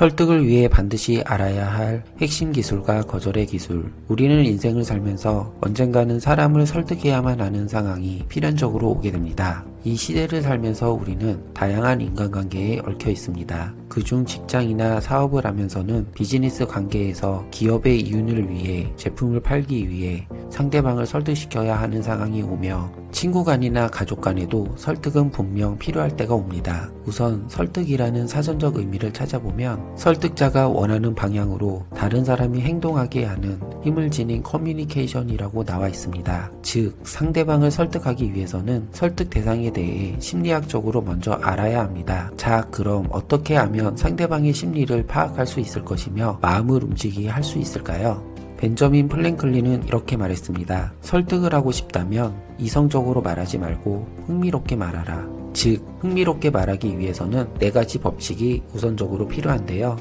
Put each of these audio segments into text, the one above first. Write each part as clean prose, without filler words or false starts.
설득을 위해 반드시 알아야 할 핵심 기술과 거절의 기술. 우리는 인생을 살면서 언젠가는 사람을 설득해야만 하는 상황이 필연적으로 오게 됩니다. 이 시대를 살면서 우리는 다양한 인간관계에 얽혀 있습니다. 그중 직장이나 사업을 하면서는 비즈니스 관계에서 기업의 이윤을 위해 제품을 팔기 위해 상대방을 설득시켜야 하는 상황이 오며 친구 간이나 가족 간에도 설득은 분명 필요할 때가 옵니다. 우선 설득이라는 사전적 의미를 찾아보면 설득자가 원하는 방향으로 다른 사람이 행동하게 하는 힘을 지닌 커뮤니케이션이라고 나와 있습니다. 즉, 상대방을 설득하기 위해서는 설득 대상에 대해 심리학적으로 먼저 알아야 합니다. 자, 그럼 어떻게 하면 상대방의 심리를 파악할 수 있을 것이며 마음을 움직이게 할 수 있을까요? 벤저민 플랭클린은 이렇게 말했습니다. 설득을 하고 싶다면 이성적으로 말하지 말고 흥미롭게 말하라. 즉, 흥미롭게 말하기 위해서는 4가지 법칙이 우선적으로 필요한데요.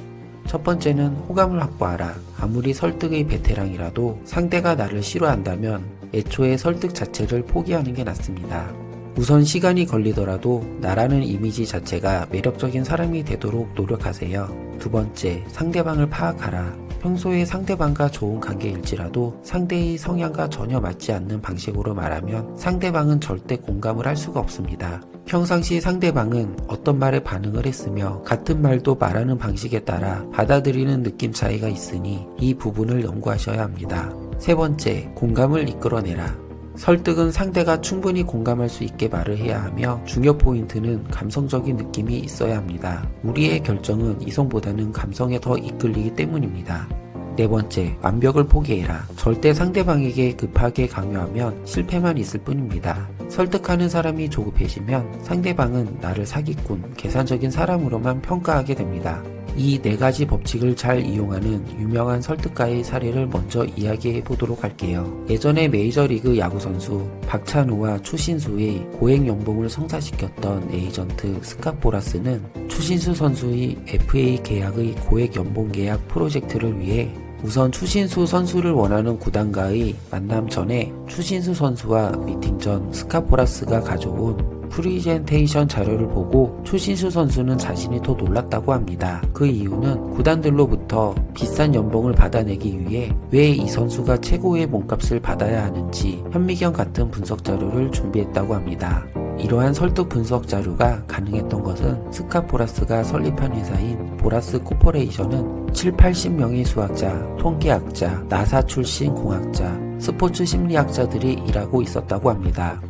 첫 번째는 호감을 확보하라. 아무리 설득의 베테랑이라도 상대가 나를 싫어한다면 애초에 설득 자체를 포기하는 게 낫습니다. 우선 시간이 걸리더라도 나라는 이미지 자체가 매력적인 사람이 되도록 노력하세요. 두 번째, 상대방을 파악하라. 평소에 상대방과 좋은 관계일지라도 상대의 성향과 전혀 맞지 않는 방식으로 말하면 상대방은 절대 공감을 할 수가 없습니다. 평상시 상대방은 어떤 말에 반응을 했으며 같은 말도 말하는 방식에 따라 받아들이는 느낌 차이가 있으니 이 부분을 연구하셔야 합니다. 세 번째, 공감을 이끌어내라. 설득은 상대가 충분히 공감할 수 있게 말을 해야 하며 중요 포인트는 감성적인 느낌이 있어야 합니다. 우리의 결정은 이성보다는 감성에 더 이끌리기 때문입니다. 네 번째, 완벽을 포기해라. 절대 상대방에게 급하게 강요하면 실패만 있을 뿐입니다. 설득하는 사람이 조급해지면 상대방은 나를 사기꾼, 계산적인 사람으로만 평가하게 됩니다. 이 4가지 법칙을 잘 이용하는 유명한 설득가의 사례를 먼저 이야기해 보도록 할게요. 예전에 메이저리그 야구선수 박찬호와 추신수의 고액 연봉을 성사시켰던 에이전트 스캇 보라스는 추신수 선수의 FA 계약의 고액 연봉 계약 프로젝트를 위해 우선 추신수 선수를 원하는 구단과의 만남 전에 추신수 선수와 미팅 전 스캇 보라스가 가져온 프리젠테이션 자료를 보고 추신수 선수는 자신이 더 놀랐다고 합니다. 그 이유는 구단들로부터 비싼 연봉을 받아내기 위해 왜 이 선수가 최고의 몸값을 받아야 하는지 현미경 같은 분석 자료를 준비했다고 합니다. 이러한 설득 분석 자료가 가능했던 것은 스캇 보라스가 설립한 회사인 보라스 코퍼레이션은 7, 80명의 수학자, 통계학자, 나사 출신 공학자, 스포츠 심리학자들이 일하고 있었다고 합니다.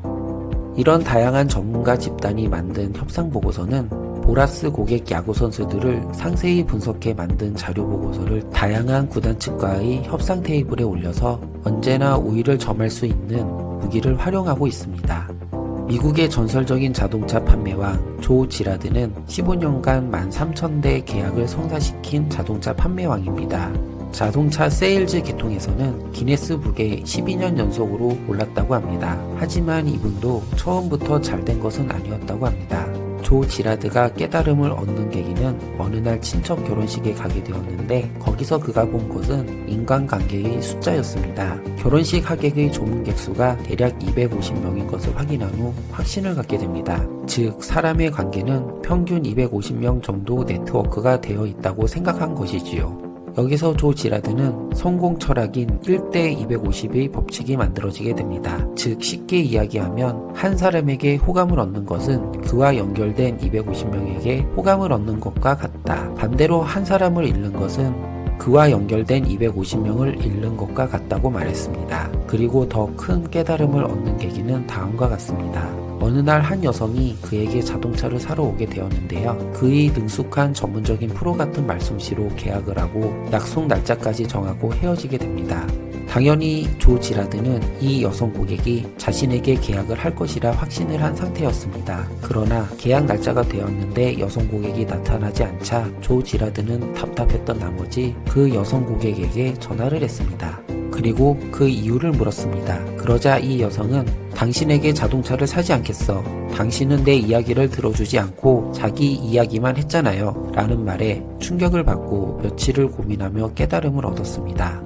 이런 다양한 전문가 집단이 만든 협상보고서는 보라스 고객 야구 선수들을 상세히 분석해 만든 자료 보고서를 다양한 구단 측과의 협상 테이블에 올려서 언제나 우위를 점할 수 있는 무기를 활용하고 있습니다. 미국의 전설적인 자동차 판매왕 조 지라드는 15년간 13,000대 계약을 성사시킨 자동차 판매왕입니다. 자동차 세일즈 계통에서는 기네스북에 12년 연속으로 올랐다고 합니다. 하지만 이분도 처음부터 잘된 것은 아니었다고 합니다. 조 지라드가 깨달음을 얻는 계기는 어느 날 친척 결혼식에 가게 되었는데 거기서 그가 본 것은 인간관계의 숫자였습니다. 결혼식 하객의 조문객 수가 대략 250명인 것을 확인한 후 확신을 갖게 됩니다. 즉, 사람의 관계는 평균 250명 정도 네트워크가 되어 있다고 생각한 것이지요. 여기서 조 지라드는 성공 철학인 1대 250의 법칙이 만들어지게 됩니다. 즉, 쉽게 이야기하면 한 사람에게 호감을 얻는 것은 그와 연결된 250명에게 호감을 얻는 것과 같다. 반대로 한 사람을 잃는 것은 그와 연결된 250명을 잃는 것과 같다고 말했습니다. 그리고 더 큰 깨달음을 얻는 계기는 다음과 같습니다. 어느 날 한 여성이 그에게 자동차를 사러 오게 되었는데요. 그의 능숙한 전문적인 프로 같은 말솜씨로 계약을 하고 약속 날짜까지 정하고 헤어지게 됩니다. 당연히 조 지라드는 이 여성 고객이 자신에게 계약을 할 것이라 확신을 한 상태였습니다. 그러나 계약 날짜가 되었는데 여성 고객이 나타나지 않자 조 지라드는 답답했던 나머지 그 여성 고객에게 전화를 했습니다. 그리고 그 이유를 물었습니다. 그러자 이 여성은 당신에게 자동차를 사지 않겠어. 당신은 내 이야기를 들어주지 않고 자기 이야기만 했잖아요. 라는 말에 충격을 받고 며칠을 고민하며 깨달음을 얻었습니다.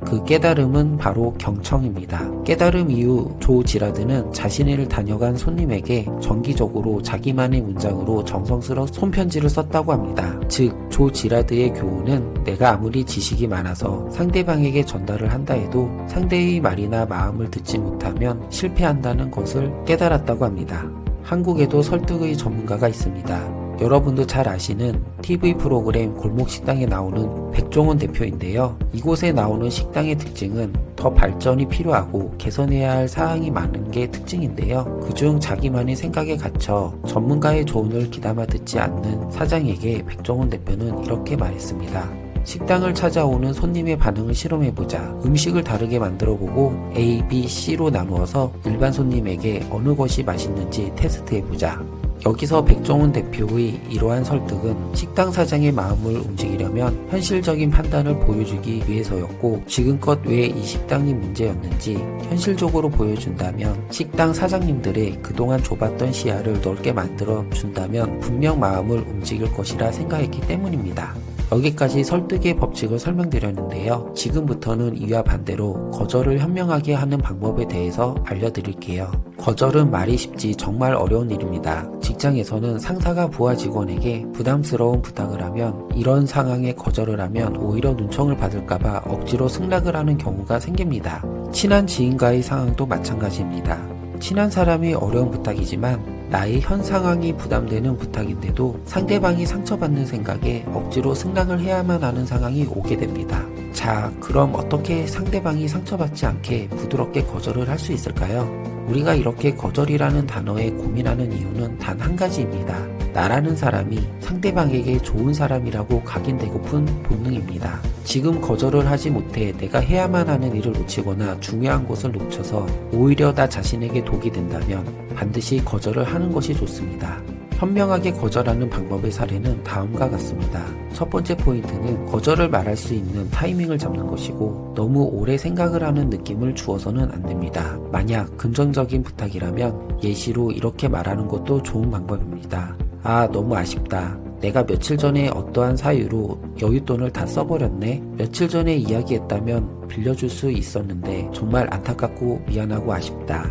그 깨달음은 바로 경청입니다. 깨달음 이후 조 지라드는 자신을 다녀간 손님에게 정기적으로 자기만의 문장으로 정성스러운 손편지를 썼다고 합니다. 즉, 조 지라드의 교훈은 내가 아무리 지식이 많아서 상대방에게 전달을 한다 해도 상대의 말이나 마음을 듣지 못하면 실패한다는 것을 깨달았다고 합니다. 한국에도 설득의 전문가가 있습니다. 여러분도 잘 아시는 TV 프로그램 골목식당에 나오는 백종원 대표인데요. 이곳에 나오는 식당의 특징은 더 발전이 필요하고 개선해야 할 사항이 많은 게 특징인데요. 그중 자기만의 생각에 갇혀 전문가의 조언을 귀담아 듣지 않는 사장에게 백종원 대표는 이렇게 말했습니다. 식당을 찾아오는 손님의 반응을 실험해보자. 음식을 다르게 만들어보고 A, B, C로 나누어서 일반 손님에게 어느 것이 맛있는지 테스트해보자. 여기서 백종원 대표의 이러한 설득은 식당 사장의 마음을 움직이려면 현실적인 판단을 보여주기 위해서였고, 지금껏 왜 이 식당이 문제였는지 현실적으로 보여준다면, 식당 사장님들의 그동안 좁았던 시야를 넓게 만들어 준다면 분명 마음을 움직일 것이라 생각했기 때문입니다. 여기까지 설득의 법칙을 설명드렸는데요. 지금부터는 이와 반대로 거절을 현명하게 하는 방법에 대해서 알려드릴게요. 거절은 말이 쉽지 정말 어려운 일입니다. 직장에서는 상사가 부하 직원에게 부담스러운 부탁을 하면 이런 상황에 거절을 하면 오히려 눈총을 받을까봐 억지로 승낙을 하는 경우가 생깁니다. 친한 지인과의 상황도 마찬가지입니다. 친한 사람이 어려운 부탁이지만 나의 현 상황이 부담되는 부탁인데도 상대방이 상처받는 생각에 억지로 승낙을 해야만 하는 상황이 오게 됩니다. 자, 그럼 어떻게 상대방이 상처받지 않게 부드럽게 거절을 할 수 있을까요? 우리가 이렇게 거절이라는 단어에 고민하는 이유는 단 한 가지입니다. 나라는 사람이 상대방에게 좋은 사람이라고 각인되고픈 본능입니다. 지금 거절을 하지 못해 내가 해야만 하는 일을 놓치거나 중요한 것을 놓쳐서 오히려 나 자신에게 독이 된다면 반드시 거절을 하는 것이 좋습니다. 현명하게 거절하는 방법의 사례는 다음과 같습니다. 첫 번째 포인트는 거절을 말할 수 있는 타이밍을 잡는 것이고, 너무 오래 생각을 하는 느낌을 주어서는 안 됩니다. 만약 긍정적인 부탁이라면 예시로 이렇게 말하는 것도 좋은 방법입니다. 아, 너무 아쉽다. 내가 며칠 전에 어떠한 사유로 여윳돈을 다 써버렸네. 며칠 전에 이야기했다면 빌려줄 수 있었는데 정말 안타깝고 미안하고 아쉽다.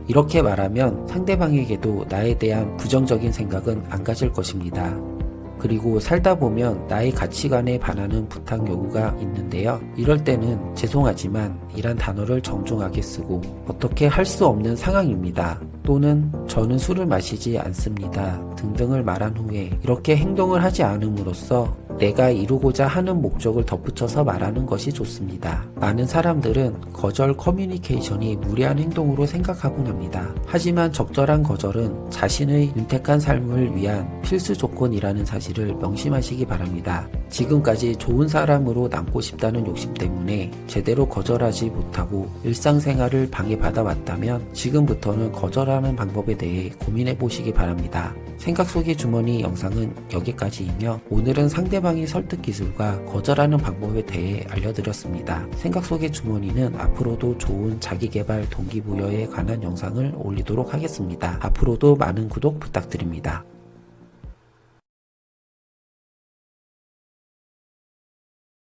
이렇게 말하면 상대방에게도 나에 대한 부정적인 생각은 안 가질 것입니다. 그리고 살다 보면 나의 가치관에 반하는 부탁 요구가 있는데요. 이럴 때는 죄송하지만 이란 단어를 정중하게 쓰고 어떻게 할 수 없는 상황입니다. 또는 저는 술을 마시지 않습니다 등등을 말한 후에 이렇게 행동을 하지 않음으로써 내가 이루고자 하는 목적을 덧붙여서 말하는 것이 좋습니다. 많은 사람들은 거절 커뮤니케이션이 무례한 행동으로 생각하곤 합니다. 하지만 적절한 거절은 자신의 윤택한 삶을 위한 필수 조건이라는 사실을 명심하시기 바랍니다. 지금까지 좋은 사람으로 남고 싶다는 욕심 때문에 제대로 거절하지 못하고 일상생활을 방해받아 왔다면 지금부터는 거절하는 방법에 대해 고민해 보시기 바랍니다. 생각 속의 주머니 영상은 여기까지이며, 오늘은 상대방의 설득 기술과 거절하는 방법에 대해 알려드렸습니다. 생각 속의 주머니는 앞으로도 좋은 자기개발 동기부여에 관한 영상을 올리도록 하겠습니다. 앞으로도 많은 구독 부탁드립니다.